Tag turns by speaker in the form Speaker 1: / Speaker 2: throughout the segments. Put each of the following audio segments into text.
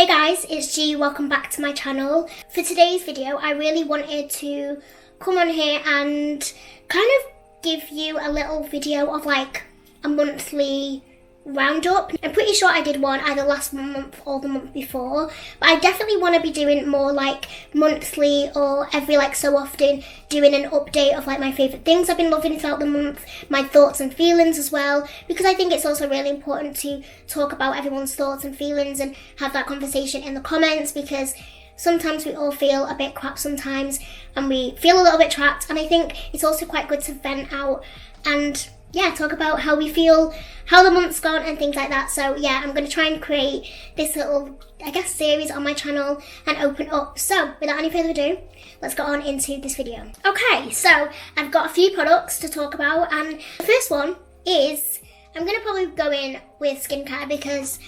Speaker 1: Hey guys, it's G, welcome back to my channel. For today's video, I really wanted to come on here and kind of give you a little video of like a monthly roundup. I'm pretty sure I did one either last month or the month before, but I definitely want to be doing more like monthly or every like so often, doing an update of like my favourite things I've been loving throughout the month, my thoughts and feelings as well, because I think it's also really important to talk about everyone's thoughts and feelings and have that conversation in the comments, because sometimes we all feel a bit crap sometimes and we feel a little bit trapped, and I think it's also quite good to vent out and talk about how we feel, how the month's gone and things like that. So I'm going to try and create this little, series on my channel and open up. So without any further ado, let's get on into this video. Okay, so I've got a few products to talk about, and the first one is, I'm going to probably go in with skincare because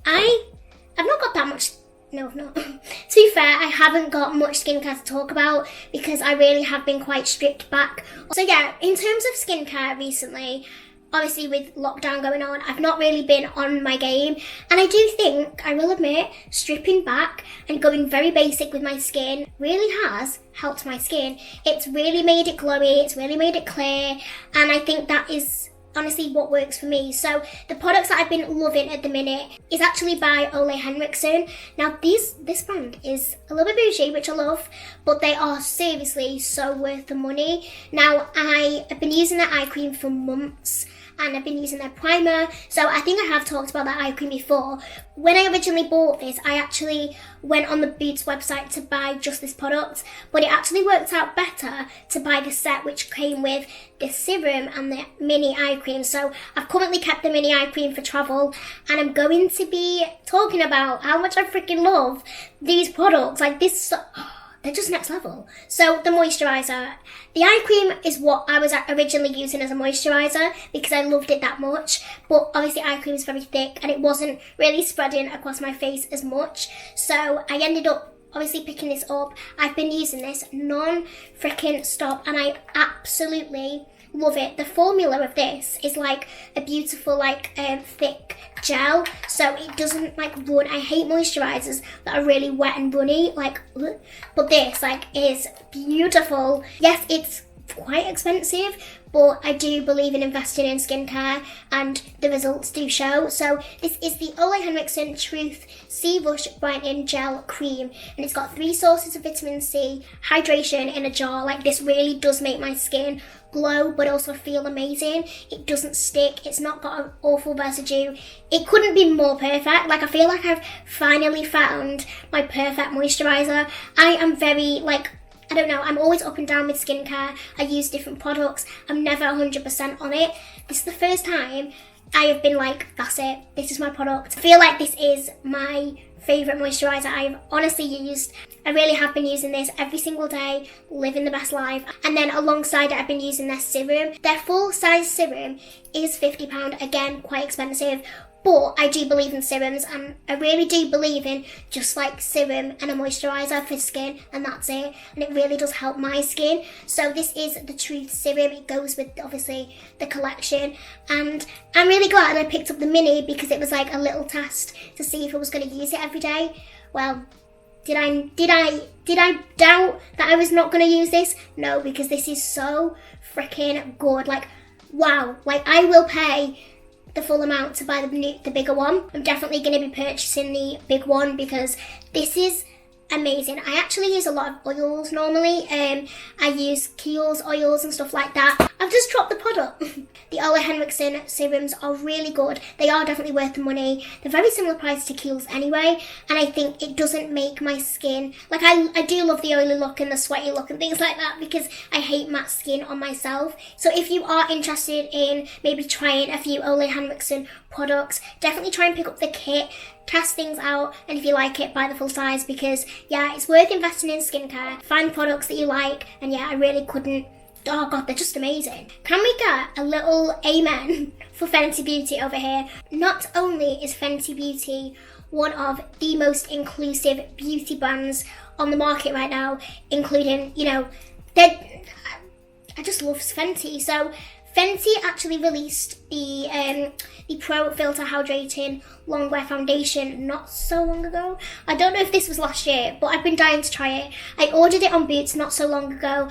Speaker 1: I've not got that much. No, I've not. To be fair, I haven't got much skincare to talk about because I really have been quite stripped back. So in terms of skincare recently, obviously with lockdown going on, I've not really been on my game. And I do think, I will admit, stripping back and going very basic with my skin really has helped my skin. It's really made it glowy, it's really made it clear, and I think that is honestly what works for me. So the products that I've been loving at the minute is actually by Ole Henriksen. Now this brand is a little bit bougie, which I love, but they are seriously so worth the money. Now I have been using their eye cream for months, and I've been using their primer, so I think I have talked about that eye cream before. When I originally bought this, I actually went on the Boots website to buy just this product, but it actually worked out better to buy the set which came with the serum and the mini eye cream. So I've currently kept the mini eye cream for travel, and I'm going to be talking about how much I freaking love these products. Like this, they're just next level. So the moisturiser. The eye cream is what I was originally using as a moisturiser because I loved it that much. But obviously eye cream is very thick and it wasn't really spreading across my face as much. So I ended up obviously picking this up. I've been using this non-freaking stop and I absolutely love it. The formula of this is like a beautiful thick gel, so it doesn't run. I hate moisturisers that are really wet and runny, but this is beautiful. Yes, it's quite expensive, but I do believe in investing in skincare and the results do show. So this is the Ole Henriksen Truth Sea Rush Brightening Gel Cream, and it's got 3 sources of vitamin C, hydration in a jar. This really does make my skin glow but also feel amazing. It doesn't stick, it's not got an awful residue. It couldn't be more perfect. I feel like I've finally found my perfect moisturiser. I am very I don't know, I'm always up and down with skincare. I use different products. I'm never 100% on it. This is the first time I have been that's it, this is my product. I feel like this is my favourite moisturiser I've honestly used. I really have been using this every single day, living the best life. And then alongside it, I've been using their serum. Their full size serum is £50, again, quite expensive. But I do believe in serums, and I really do believe in just serum and a moisturiser for skin, and that's it. And it really does help my skin. So this is the Truth Serum. It goes with obviously the collection, and I'm really glad I picked up the mini because it was a little test to see if I was going to use it every day. Well, did I doubt that I was not going to use this? No, because this is so freaking good. Wow. I will pay the full amount to buy the bigger one. I'm definitely going to be purchasing the big one because this is amazing. I actually use a lot of oils normally. I use Kiehl's oils and stuff like that. I've just dropped the product. The Ole Henriksen serums are really good. They are definitely worth the money. They're very similar price to Kiehl's anyway, and I think it doesn't make my skin I do love the oily look and the sweaty look and things like that because I hate matte skin on myself. So if you are interested in maybe trying a few Ole Henriksen products, definitely try and pick up the kit, test things out, and if you like it, buy the full size because it's worth investing in skincare. Find products that you like, and I really couldn't. Oh god, they're just amazing. Can we get a little amen for Fenty Beauty over here? Not only is Fenty Beauty one of the most inclusive beauty brands on the market right now, including, I just love Fenty. So Fenty actually released the Pro Filter Hydrating Longwear Foundation not so long ago. I don't know if this was last year, but I've been dying to try it. I ordered it on Boots not so long ago,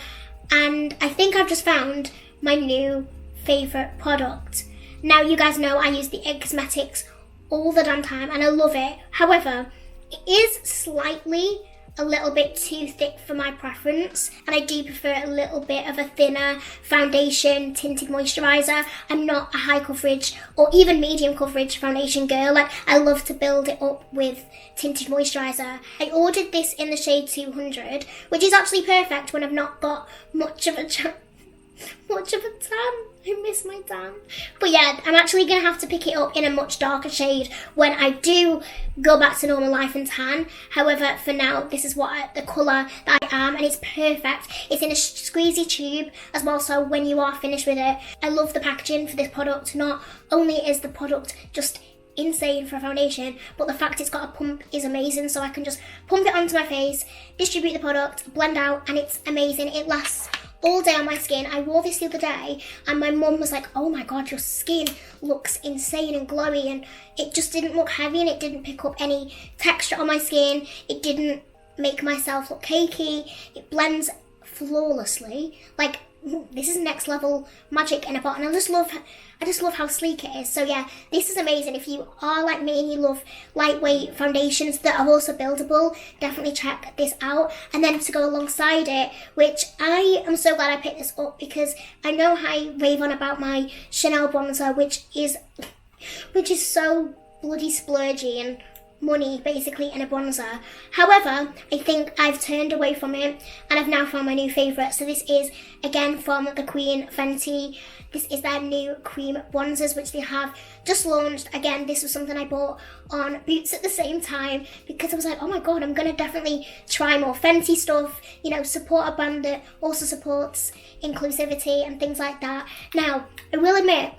Speaker 1: and I think I've just found my new favourite product. Now, you guys know I use the IT Cosmetics all the damn time, and I love it. However, it is slightly a little bit too thick for my preference, and I do prefer a little bit of a thinner foundation tinted moisturiser. I'm not a high coverage or even medium coverage foundation girl. Like, I love to build it up with tinted moisturiser. I ordered this in the shade 200, which is actually perfect when I've not got much of a tan. I miss my tan. But yeah, I'm actually going to have to pick it up in a much darker shade when I do go back to normal life and tan. However, for now, this is the colour that I am, and it's perfect. It's in a squeezy tube as well, so when you are finished with it, I love the packaging for this product. Not only is the product just insane for a foundation, but the fact it's got a pump is amazing, so I can just pump it onto my face, distribute the product, blend out, and it's amazing. It lasts all day on my skin. I wore this the other day and my mum was like, oh my god, your skin looks insane and glowy, and it just didn't look heavy, and it didn't pick up any texture on my skin. It didn't make myself look cakey. It blends flawlessly. Like, this is next level magic in a bottle, and I just love how sleek it is. So yeah, this is amazing. If you are like me and you love lightweight foundations that are also buildable, definitely check this out. And then to go alongside it, which I am so glad I picked this up, because I know I rave on about my Chanel bronzer, which is so bloody splurgy and money basically in a bronzer. However, I think I've turned away from it and I've now found my new favourite. So this is again from the Queen Fenty. This is their new cream bronzers, which they have just launched. Again, this was something I bought on Boots at the same time, because I was like, oh my god, I'm going to definitely try more Fenty stuff, you know, support a brand that also supports inclusivity and things like that. Now, I will admit,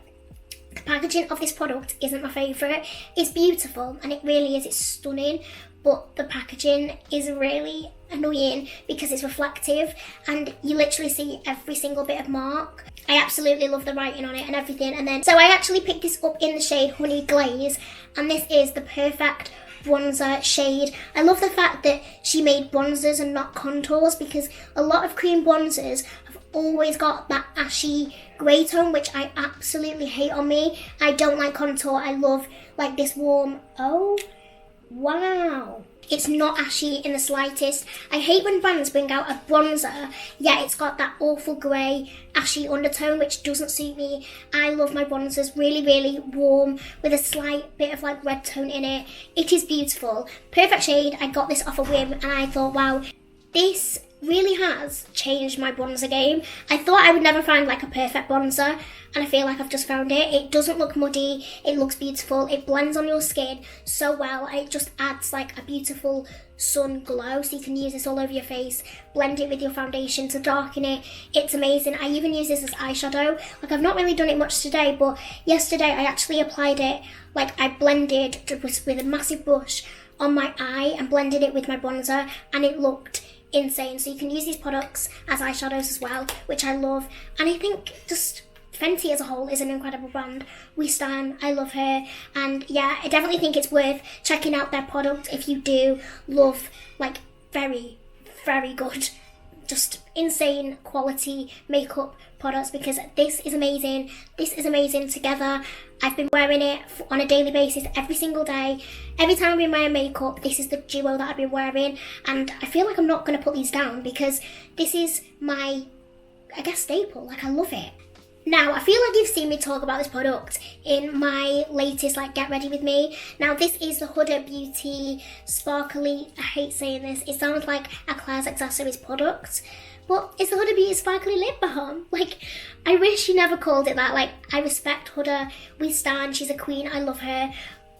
Speaker 1: the packaging of this product isn't my favourite. It's beautiful, and it really is, it's stunning, but the packaging is really annoying because it's reflective and you literally see every single bit of mark. I absolutely love the writing on it and everything. And then, so I actually picked this up in the shade Honey Glaze, and this is the perfect bronzer shade. I love the fact that she made bronzers and not contours, because a lot of cream bronzers have always got that ashy grey tone, which I absolutely hate on me. I don't like contour. I love like this warm, oh wow, it's not ashy in the slightest. I hate when brands bring out a bronzer, yet it's got that awful grey, ashy undertone, which doesn't suit me. I love my bronzers really, really warm with a slight bit of like red tone in it. It is beautiful. Perfect shade. I got this off a whim and I thought, wow, this really has changed my bronzer game. I thought I would never find like a perfect bronzer, and I feel like I've just found it. It doesn't look muddy, it looks beautiful, it blends on your skin so well, it just adds like a beautiful sun glow, so you can use this all over your face, blend it with your foundation to darken it. It's amazing. I even use this as eyeshadow. Like, I've not really done it much today, but yesterday I actually applied it, like I blended with a massive brush on my eye and blended it with my bronzer, and it looked insane. So you can use these products as eyeshadows as well, which I love. And I think just Fenty as a whole is an incredible brand. We stan, I love her, and yeah, I definitely think it's worth checking out their product if you do love like very, very good, just insane quality makeup products, because this is amazing. This is amazing together. I've been wearing it on a daily basis every single day. Every time I've been wearing makeup, this is the duo that I've been wearing, and I feel like I'm not going to put these down because this is my, I guess, staple. Like, I love it. Now, I feel like you've seen me talk about this product in my latest, like, Get Ready With Me. Now, this is the Huda Beauty Sparkly, I hate saying this, it sounds like a Claire's Accessories product, but it's the Huda Beauty Sparkly Lip Balm. Like, I wish she never called it that. Like, I respect Huda, we stan, she's a queen, I love her,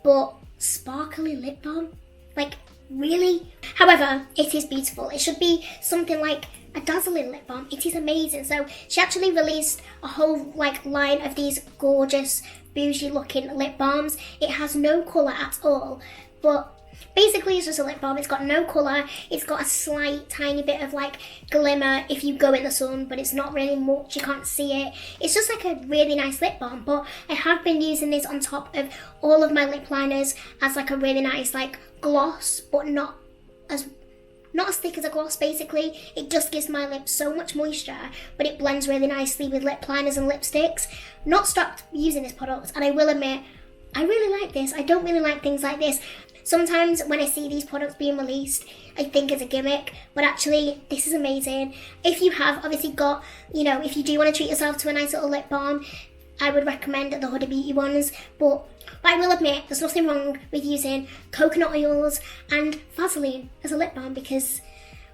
Speaker 1: but sparkly lip balm? Like, really? However, it is beautiful. It should be something like a dazzling lip balm. It is amazing. So she actually released a whole like line of these gorgeous bougie looking lip balms. It has no colour at all, but Basically, it's just a lip balm. It's got no colour. It's got a slight, tiny bit of like glimmer if you go in the sun, but it's not really much. You can't see it. It's just like a really nice lip balm. But I have been using this on top of all of my lip liners as like a really nice like gloss, but not as thick as a gloss. Basically, it just gives my lips so much moisture, but it blends really nicely with lip liners and lipsticks. Not stopped using this product, and I will admit, I really like this. I don't really like things like this. Sometimes when I see these products being released, I think it's a gimmick, but actually this is amazing. If you have obviously got, if you do want to treat yourself to a nice little lip balm, I would recommend the Huda Beauty ones, but I will admit there's nothing wrong with using coconut oils and Vaseline as a lip balm, because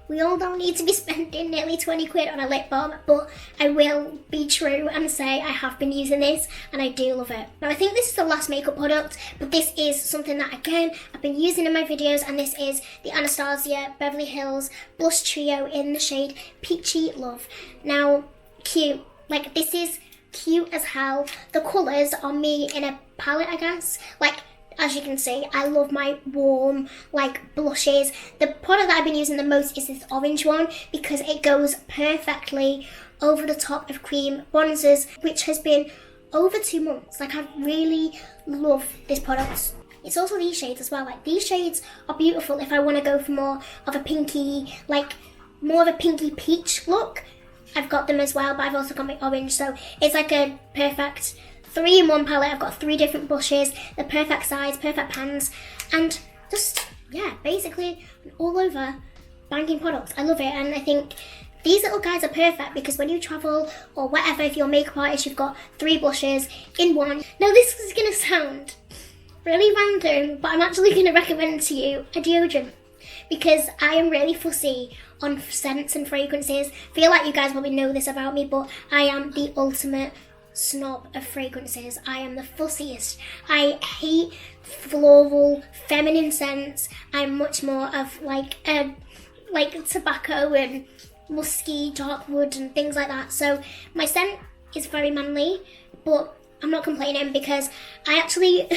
Speaker 1: we all don't need to be spending nearly 20 quid on a lip balm, but I will be true and say I have been using this and I do love it. Now I think this is the last makeup product, but this is something that again I've been using in my videos, and this is the Anastasia Beverly Hills Blush Trio in the shade Peachy Love. Now, cute. Like, this is cute as hell. The colours are me in a palette, I guess. Like, as you can see, I love my warm, like, blushes. The product that I've been using the most is this orange one, because it goes perfectly over the top of cream bronzers, which has been over 2 months. Like, I really love this product. It's also these shades as well. Like, these shades are beautiful if I want to go for more of a pinky, like, more of a pinky peach look. I've got them as well, but I've also got my orange, so it's like a perfect 3-in-1 palette. I've got 3 different brushes, the perfect size, perfect pans, and just, yeah, basically an all over banging product. I love it, and I think these little guys are perfect because when you travel or whatever, if you're a makeup artist, you've got 3 blushes in one. Now this is going to sound really random, but I'm actually going to recommend to you a deodorant, because I am really fussy on scents and fragrances. I feel like you guys probably know this about me, but I am the ultimate snob of fragrances. I am the fussiest. I hate floral, feminine scents. I'm much more of like tobacco and musky, dark wood and things like that. So my scent is very manly, but I'm not complaining because I actually...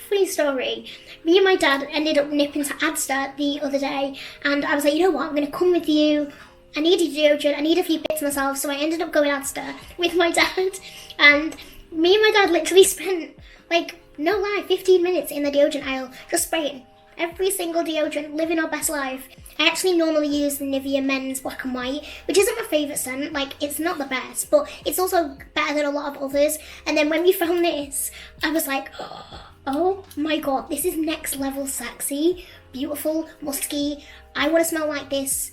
Speaker 1: Funny story, me and my dad ended up nipping to Asda the other day, and I was like, you know what, I'm going to come with you. I need a deodorant, I need a few bits myself, so I ended up going Asda with my dad, and me and my dad literally spent, like, no lie, 15 minutes in the deodorant aisle, just spraying every single deodorant, living our best life. I actually normally use the Nivea Men's Black and White, which isn't my favourite scent. Like, it's not the best, but it's also better than a lot of others. And then when we found this, I was like, oh my god, this is next level sexy, beautiful, musky. I want to smell like this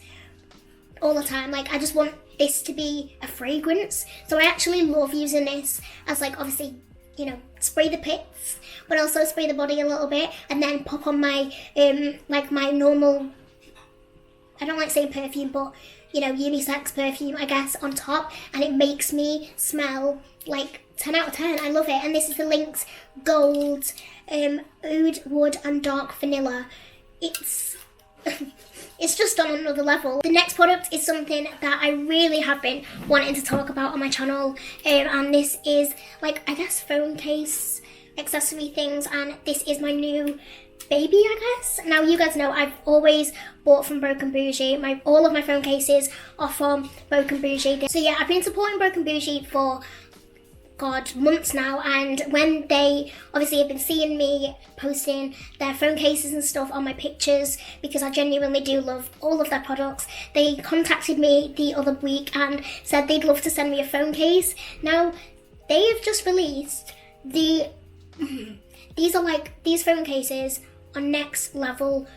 Speaker 1: all the time. Like, I just want this to be a fragrance. So I actually love using this as, like, obviously, spray the pits, but also spray the body a little bit, and then pop on my, my normal, I don't like saying perfume, but, unisex perfume, I guess, on top, and it makes me smell like 10 out of 10. I love it. And this is the Lynx Gold, Oud Wood and Dark Vanilla. It's it's just on another level. The next product is something that I really have been wanting to talk about on my channel, and this is, like, I guess phone case accessory things, and this is my new baby, I guess. Now, you guys know I've always bought from Broken Bougie. All of my phone cases are from Broken Bougie. So yeah, I've been supporting Broken Bougie for months now, and when they obviously have been seeing me posting their phone cases and stuff on my pictures, because I genuinely do love all of their products, they contacted me the other week and said they'd love to send me a phone case. Now, they have just released these phone cases are next level.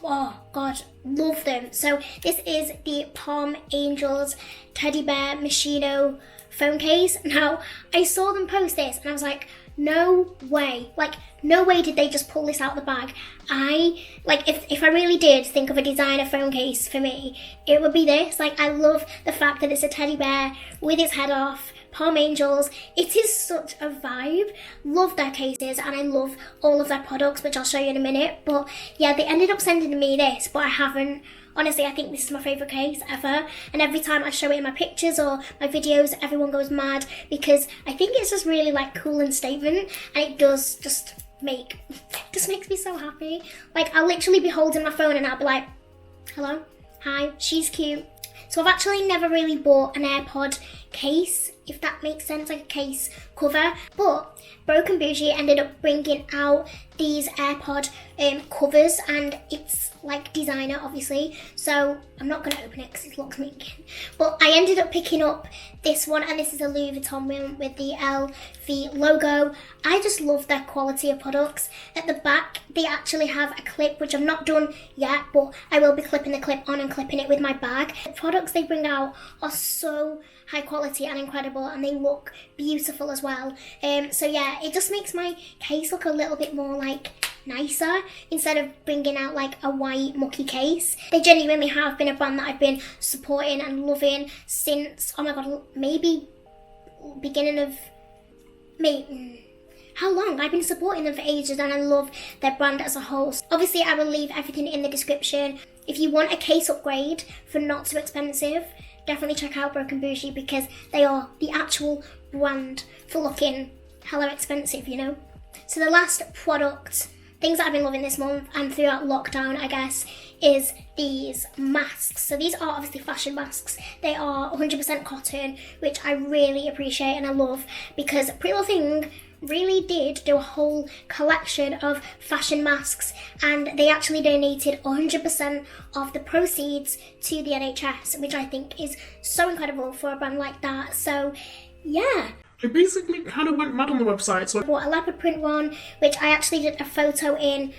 Speaker 1: Oh god, love them. So this is the Palm Angels Teddy Bear Machino phone case. Now, I saw them post this and I was like, no way. Like, no way did they just pull this out the bag. If I really did think of a designer phone case for me, it would be this. Like, I love the fact that it's a teddy bear with its head off, Palm Angels. It is such a vibe. Love their cases, and I love all of their products, which I'll show you in a minute. But yeah, they ended up sending me this, but I haven't. Honestly, I think this is my favourite case ever, and every time I show it in my pictures or my videos, everyone goes mad, because I think it's just really, like, cool and statement, and it does just make just makes me so happy. Like, I'll literally be holding my phone and I'll be like, hello, hi, she's cute. So I've actually never really bought an AirPod case, if that makes sense, like a case cover. But Broken Bougie ended up bringing out these AirPod covers, and it's like designer, obviously. So I'm not going to open it because it looks mean. But I ended up picking up this one, and this is a Louis Vuitton one with the LV logo. I just love their quality of products. At the back, they actually have a clip, which I've not done yet, but I will be clipping the clip on and clipping it with my bag. The products they bring out are so high quality and incredible, and they look beautiful as well. So yeah, it just makes my case look a little bit more like nicer instead of bringing out like a white mucky case. They genuinely have been a brand that I've been supporting and loving since, oh my god, maybe beginning of how long? I've been supporting them for ages, and I love their brand as a whole. So obviously I will leave everything in the description. If you want a case upgrade for not so expensive, definitely check out Broken Bougie, because they are the actual brand for looking hella expensive, you know. So the last product, things that I've been loving this month and throughout lockdown, I guess, is these masks. So these are obviously fashion masks. They are 100% cotton, which I really appreciate and I love, because Pretty Little Thing really did do a whole collection of fashion masks, and they actually donated 100% of the proceeds to the NHS, which I think is so incredible for a brand like that. So yeah,
Speaker 2: I basically kind of went mad on the website. So
Speaker 1: I bought a leopard print one, which I actually did a photo in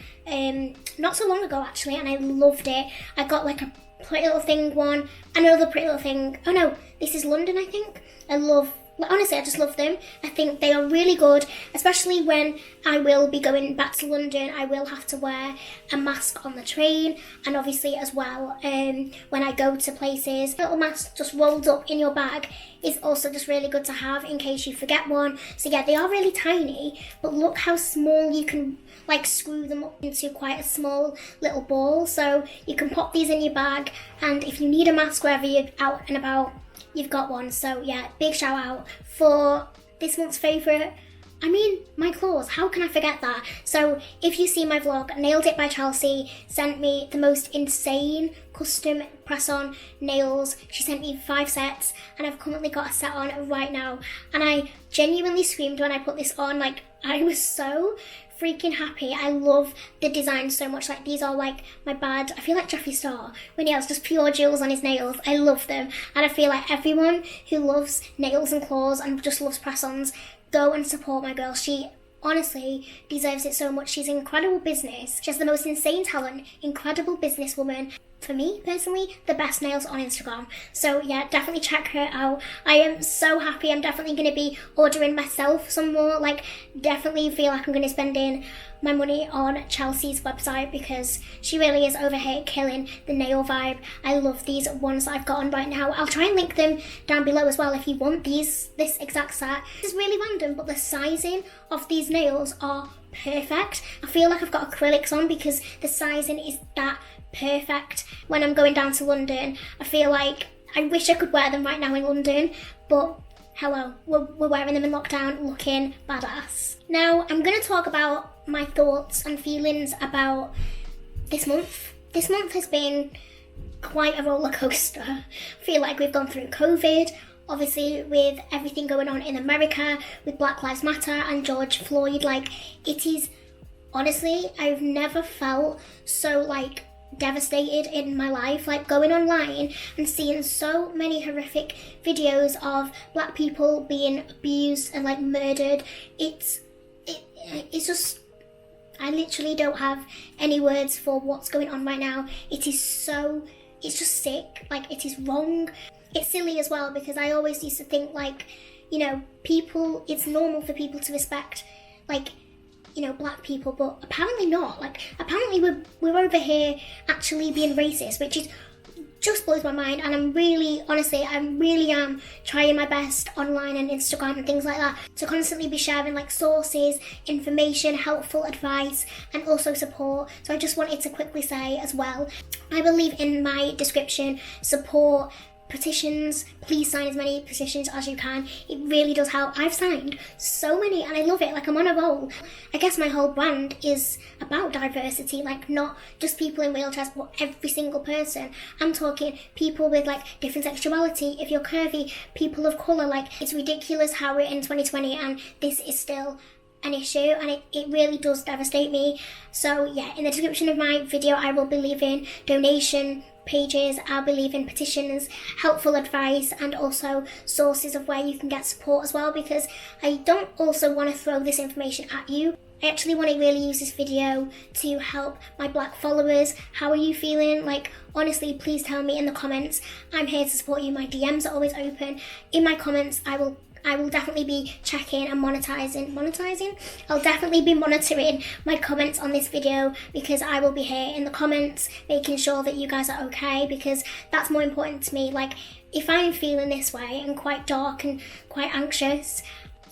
Speaker 1: not so long ago actually, and I loved it. I got like a Pretty Little Thing one, another Pretty Little Thing. Oh no, this is London, I think. Honestly, I just love them. I think they are really good, especially when I will be going back to London. I will have to wear a mask on the train, and obviously as well when I go to places. A little mask just rolled up in your bag is also just really good to have in case you forget one. So yeah, they are really tiny, but look how small you can like screw them up into quite a small little ball. So you can pop these in your bag, and if you need a mask wherever you're out and about, you've got one. So yeah, big shout out for this month's favourite. I mean, my claws, how can I forget that? So if you see my vlog, Nailed It by Chelsea sent me the most insane custom press-on nails. She sent me 5 sets, and I've currently got a set on right now, and I genuinely screamed when I put this on. Like, I was so freaking happy. I love the design so much. Like, these are like my bad, I feel like Jeffree Star when he has just pure jewels on his nails. I love them, and I feel like everyone who loves nails and claws and just loves press-ons, go and support my girl. She honestly deserves it so much. She's an incredible business. She has the most insane talent, incredible businesswoman. For me, personally, the best nails on Instagram. So yeah, definitely check her out. I am so happy. I'm definitely going to be ordering myself some more. Like, definitely feel like I'm going to spend in my money on Chelsea's website, because she really is over here killing the nail vibe. I love these ones that I've got on right now. I'll try and link them down below as well if you want this exact set. This is really random, but the sizing of these nails are perfect. I feel like I've got acrylics on because the sizing is that perfect. When I'm going down to London, I feel like I wish I could wear them right now in London, but hello, we're wearing them in lockdown, looking badass. Now I'm going to talk about my thoughts and feelings about this month. This month has been quite a roller coaster. I feel like we've gone through COVID, obviously with everything going on in America with Black Lives Matter and George Floyd. Like, it is, honestly, I've never felt so like devastated in my life. Like, going online and seeing so many horrific videos of black people being abused and like murdered, it's just, I literally don't have any words for what's going on right now. It is so, it's just sick. Like, it is wrong. It's silly as well, because I always used to think like, you know, people, it's normal for people to respect like, you know, black people, but apparently not. Like, apparently we're over here actually being racist, which is just blows my mind. And I'm really, honestly, I really am trying my best online and Instagram and things like that to constantly be sharing like sources, information, helpful advice, and also support. So I just wanted to quickly say as well, I will leave in my description support petitions, please sign as many petitions as you can. It really does help. I've signed so many and I love it. Like, I'm on a roll. I guess my whole brand is about diversity, like not just people in wheelchairs, but every single person. I'm talking people with like different sexuality, if you're curvy, people of colour. Like, it's ridiculous how we're in 2020 and this is still an issue, and it really does devastate me. So yeah, in the description of my video I will be leaving donation pages, I'll be leaving petitions, helpful advice, and also sources of where you can get support as well, because I don't also want to throw this information at you. I actually want to really use this video to help my black followers. How are you feeling? Like, honestly, please tell me in the comments. I'm here to support you. My DMs are always open. In my comments, I will definitely be checking and monetizing. I'll definitely be monitoring my comments on this video, because I will be here in the comments making sure that you guys are okay, because that's more important to me. Like, if I'm feeling this way and quite dark and quite anxious,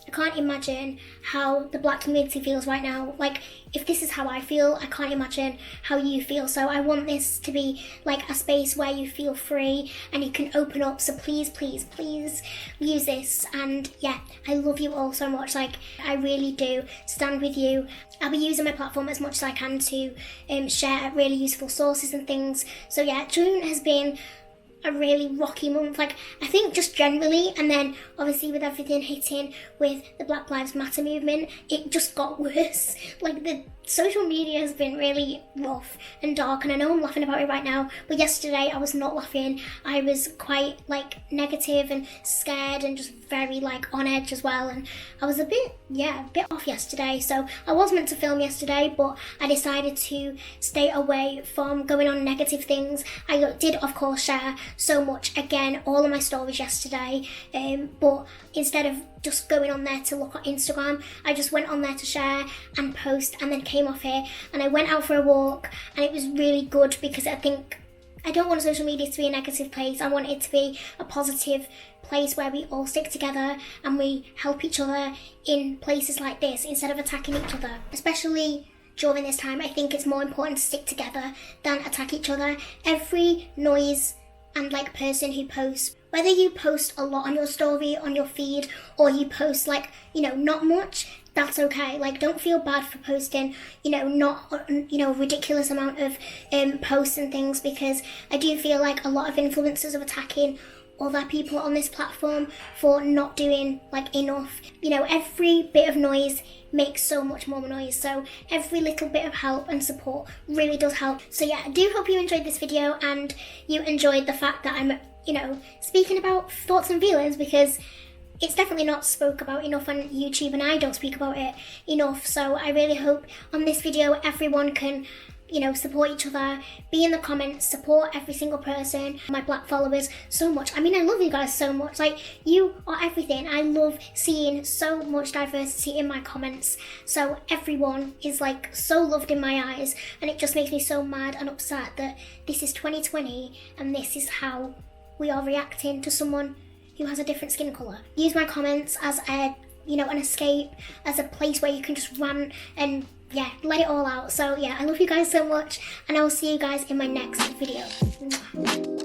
Speaker 1: I can't imagine how the black community feels right now. Like, if this is how I feel, I can't imagine how you feel. So I want this to be like a space where you feel free and you can open up. So please, please, please use this. And yeah, I love you all so much. Like, I really do stand with you. I'll be using my platform as much as I can to share really useful sources and things. So yeah, June has been a really rocky month, like I think just generally, and then obviously with everything hitting with the Black Lives Matter movement, it just got worse. Like, the social media has been really rough and dark, and I know I'm laughing about it right now, but yesterday I was not laughing. I was quite like negative and scared and just very like on edge as well, and I was a bit off yesterday. So I was meant to film yesterday, but I decided to stay away from going on negative things. I did of course share so much, again, all of my stories yesterday, but instead of just going on there to look at Instagram, I just went on there to share and post, and then came off here and I went out for a walk, and it was really good, because I think I don't want social media to be a negative place. I want it to be a positive place where we all stick together and we help each other in places like this instead of attacking each other. Especially during this time, I think it's more important to stick together than attack each other. Every noise and like person who posts, whether you post a lot on your story, on your feed, or you post like, you know, not much, that's okay. Like, don't feel bad for posting, you know, not, you know, a ridiculous amount of posts and things, because I do feel like a lot of influencers are attacking other people on this platform for not doing like enough. You know, every bit of noise makes so much more noise, so every little bit of help and support really does help. So yeah, I do hope you enjoyed this video and you enjoyed the fact that I'm, you know, speaking about thoughts and feelings, because it's definitely not spoke about enough on YouTube, and I don't speak about it enough. So I really hope on this video everyone can, you know, support each other, be in the comments, support every single person, my black followers so much. I mean, I love you guys so much. Like, you are everything. I love seeing so much diversity in my comments. So everyone is like so loved in my eyes, and it just makes me so mad and upset that this is 2020 and this is how we are reacting to someone who has a different skin colour. Use my comments as a, you know, an escape, as a place where you can just rant and yeah, let it all out. So yeah, I love you guys so much, and I will see you guys in my next video.